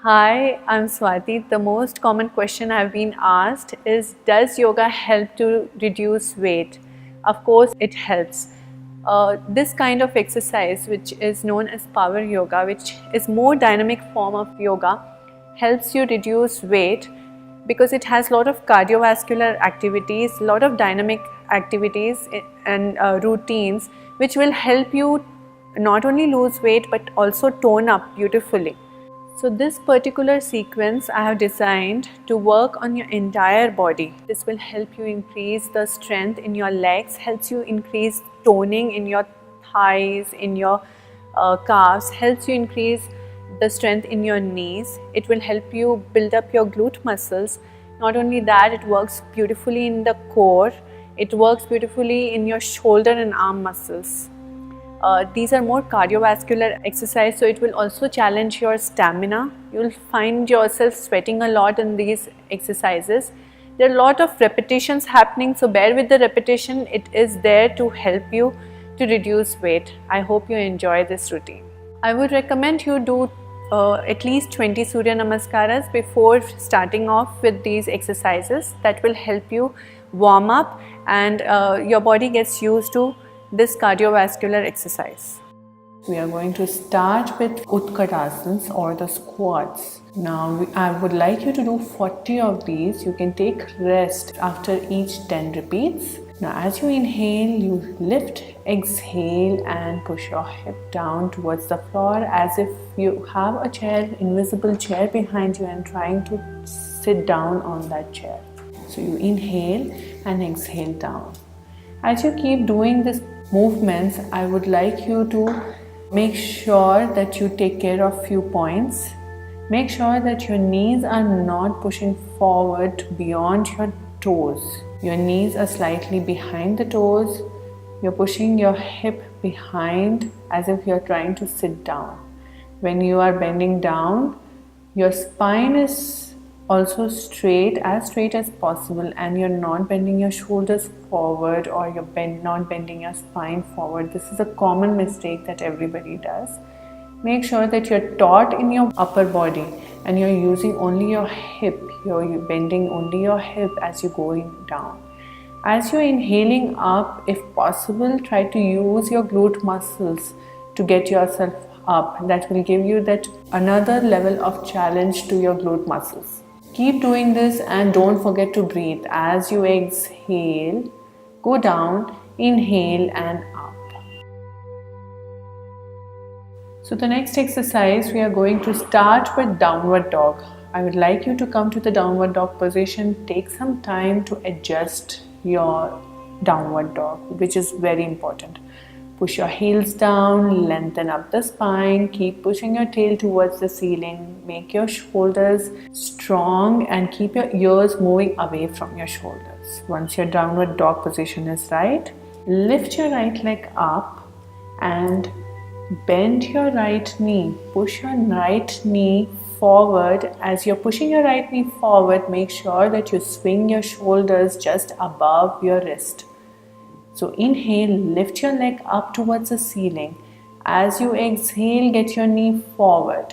Hi, I'm Swati. The most common question I've been asked is, does yoga help to reduce weight? Of course, it helps. This kind of exercise, which is known as power yoga, which is more dynamic form of yoga, helps you reduce weight because it has a lot of cardiovascular activities, a lot of dynamic activities and routines, which will help you not only lose weight but also tone up beautifully. So this particular sequence I have designed to work on your entire body. This will help you increase the strength in your legs, helps you increase toning in your thighs, in your calves, helps you increase the strength in your knees. It will help you build up your glute muscles. Not only that, it works beautifully in the core. It works beautifully in your shoulder and arm muscles. These are more cardiovascular exercise, so it will also challenge your stamina. You will find yourself sweating a lot in these exercises. There are a lot of repetitions happening, so bear with the repetition. It is there to help you to reduce weight. I hope you enjoy this routine. I would recommend you do at least 20 Surya Namaskaras before starting off with these exercises. That will help you warm up and your body gets used to this cardiovascular exercise. We are going to start with Utkarasans or the squats. Now I would like you to do 40 of these. You can take rest after each 10 repeats. Now as you inhale, you lift, exhale and push your hip down towards the floor as if you have a chair, invisible chair behind you and trying to sit down on that chair. So you inhale and exhale down. As you keep doing these movements, I would like you to make sure that you take care of few points. Make sure that your knees are not pushing forward beyond your toes. Your knees are slightly behind the toes. You're pushing your hip behind as if you're trying to sit down. When you are bending down, your spine is also straight as possible, and you're not bending your shoulders forward or you're not bending your spine forward. This is a common mistake that everybody does. Make sure that you're taut in your upper body and you're using only your hip. You're bending only your hip as you're going down. As you're inhaling up, if possible, try to use your glute muscles to get yourself up. That will give you that another level of challenge to your glute muscles. Keep doing this and don't forget to breathe. As you exhale, go down, inhale and up. So the next exercise, we are going to start with downward dog. I would like you to come to the downward dog position. Take some time to adjust your downward dog, which is very important. Push your heels down, lengthen up the spine, keep pushing your tail towards the ceiling, make your shoulders strong and keep your ears moving away from your shoulders. Once your downward dog position is right, lift your right leg up and bend your right knee. Push your right knee forward. As you're pushing your right knee forward, make sure that you swing your shoulders just above your wrist. So inhale, lift your leg up towards the ceiling. As you exhale, get your knee forward.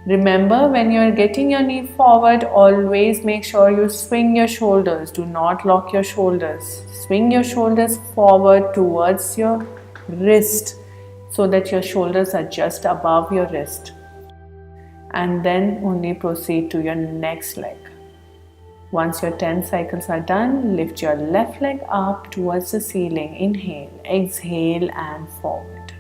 Remember, when you're getting your knee forward, always make sure you swing your shoulders. Do not lock your shoulders. Swing your shoulders forward towards your wrist so that your shoulders are just above your wrist. And then only proceed to your next leg. Once your 10 cycles are done, lift your left leg up towards the ceiling. Inhale, exhale and forward.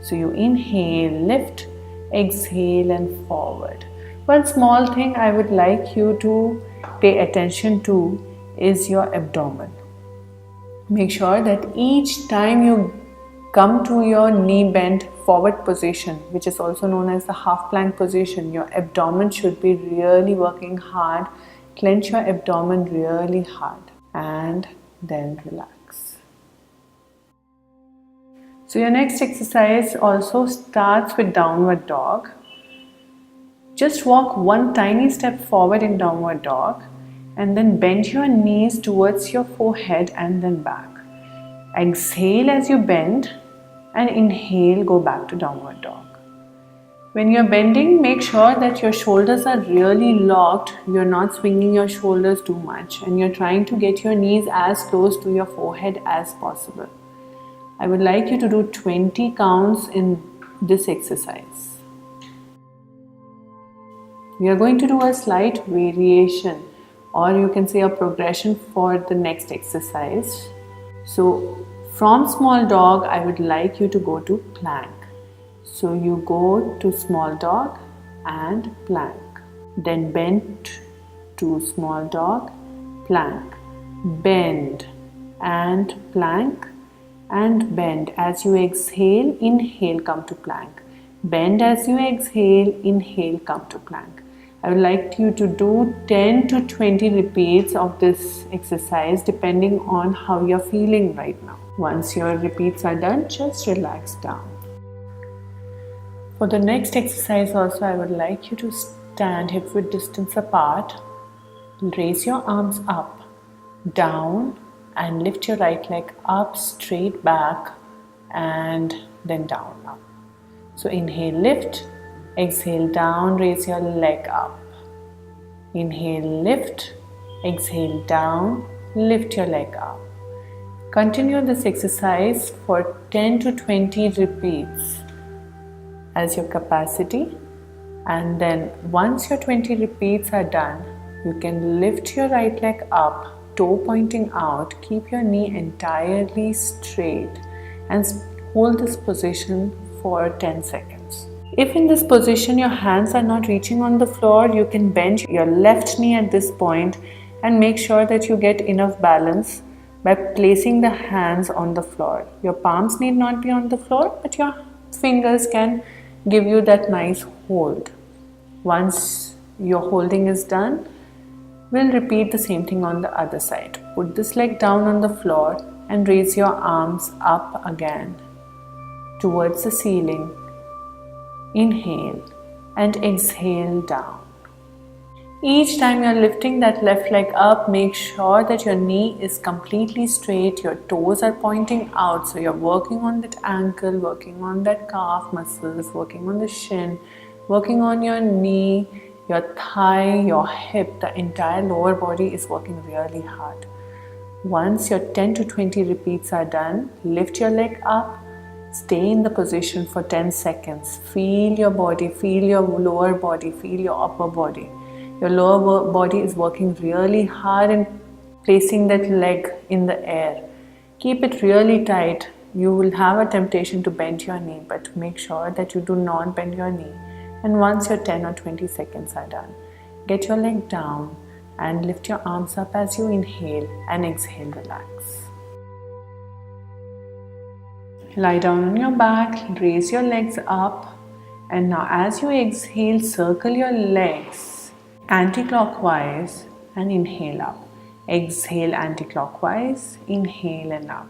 So you inhale, lift, exhale and forward. One small thing I would like you to pay attention to is your abdomen. Make sure that each time you come to your knee bent forward position, which is also known as the half plank position, your abdomen should be really working hard. Clench your abdomen really hard and then relax. So your next exercise also starts with downward dog. Just walk one tiny step forward in downward dog and then bend your knees towards your forehead and then back. Exhale as you bend and inhale, go back to downward dog. When you're bending, make sure that your shoulders are really locked. You're not swinging your shoulders too much, and you're trying to get your knees as close to your forehead as possible. I would like you to do 20 counts in this exercise. We are going to do a slight variation, or you can say a progression for the next exercise. So from small dog, I would like you to go to plank. So you go to small dog and plank. Then bend to small dog, plank. Bend and plank and bend. As you exhale, inhale, come to plank. Bend as you exhale, inhale, come to plank. I would like you to do 10 to 20 repeats of this exercise depending on how you're feeling right now. Once your repeats are done, just relax down. For the next exercise also, I would like you to stand hip width distance apart. Raise your arms up, down, and lift your right leg up, straight back, and then down up. So inhale, lift, exhale, down, raise your leg up. Inhale, lift, exhale, down, lift your leg up. Continue this exercise for 10 to 20 repeats as your capacity, and then once your 20 repeats are done, you can lift your right leg up, toe pointing out, keep your knee entirely straight and hold this position for 10 seconds. If in this position your hands are not reaching on the floor, you can bend your left knee at this point and make sure that you get enough balance by placing the hands on the floor. Your palms need not be on the floor, but your fingers can give you that nice hold. Once your holding is done, we'll repeat the same thing on the other side. Put this leg down on the floor and raise your arms up again towards the ceiling. Inhale and exhale down. Each time you're lifting that left leg up, make sure that your knee is completely straight, your toes are pointing out, so you're working on that ankle, working on that calf muscles, working on the shin, working on your knee, your thigh, your hip. The entire lower body is working really hard. Once your 10 to 20 repeats are done, lift your leg up, stay in the position for 10 seconds. Feel your body, feel your lower body, feel your upper body. Your lower body is working really hard in placing that leg in the air. Keep it really tight. You will have a temptation to bend your knee, but make sure that you do not bend your knee. And once your 10 or 20 seconds are done, get your leg down and lift your arms up as you inhale, and exhale, relax. Lie down on your back, raise your legs up, and now as you exhale, circle your legs anti-clockwise and inhale up. Exhale anti-clockwise, inhale and up.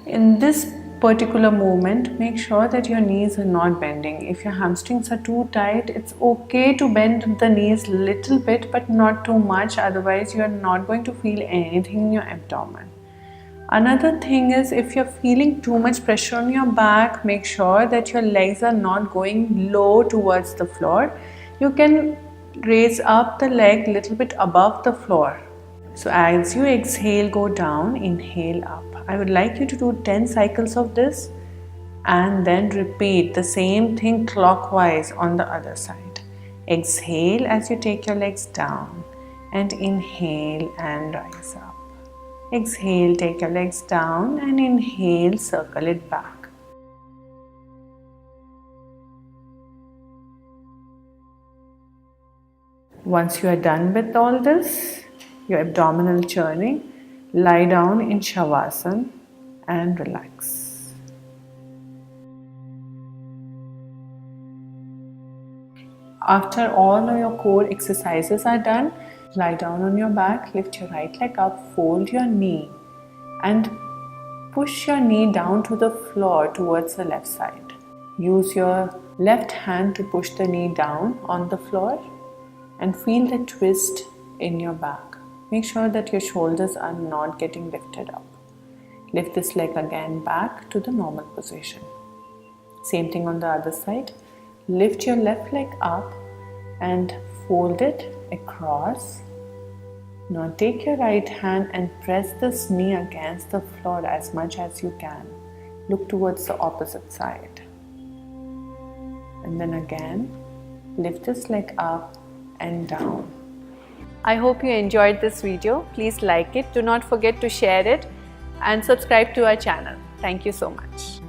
In this particular movement, make sure that your knees are not bending. If your hamstrings are too tight, it's okay to bend the knees a little bit, but not too much, otherwise you are not going to feel anything in your abdomen. Another thing is, if you're feeling too much pressure on your back, make sure that your legs are not going low towards the floor. You can raise up the leg a little bit above the floor. So as you exhale, go down, inhale up. I would like you to do 10 cycles of this and then repeat the same thing clockwise on the other side. Exhale as you take your legs down and inhale and rise up. Exhale, take your legs down and inhale, circle it back. Once you are done with all this, your abdominal churning, lie down in Shavasana and relax. After all of your core exercises are done, lie down on your back, lift your right leg up, fold your knee and push your knee down to the floor towards the left side. Use your left hand to push the knee down on the floor and feel the twist in your back. Make sure that your shoulders are not getting lifted up. Lift this leg again back to the normal position. Same thing on the other side. lift your left leg up and fold it across. Now take your right hand and press this knee against the floor as much as you can. Look towards the opposite side. And then again, lift this leg up and down. I hope you enjoyed this video. Please like it. Do not forget to share it and subscribe to our channel. Thank you so much.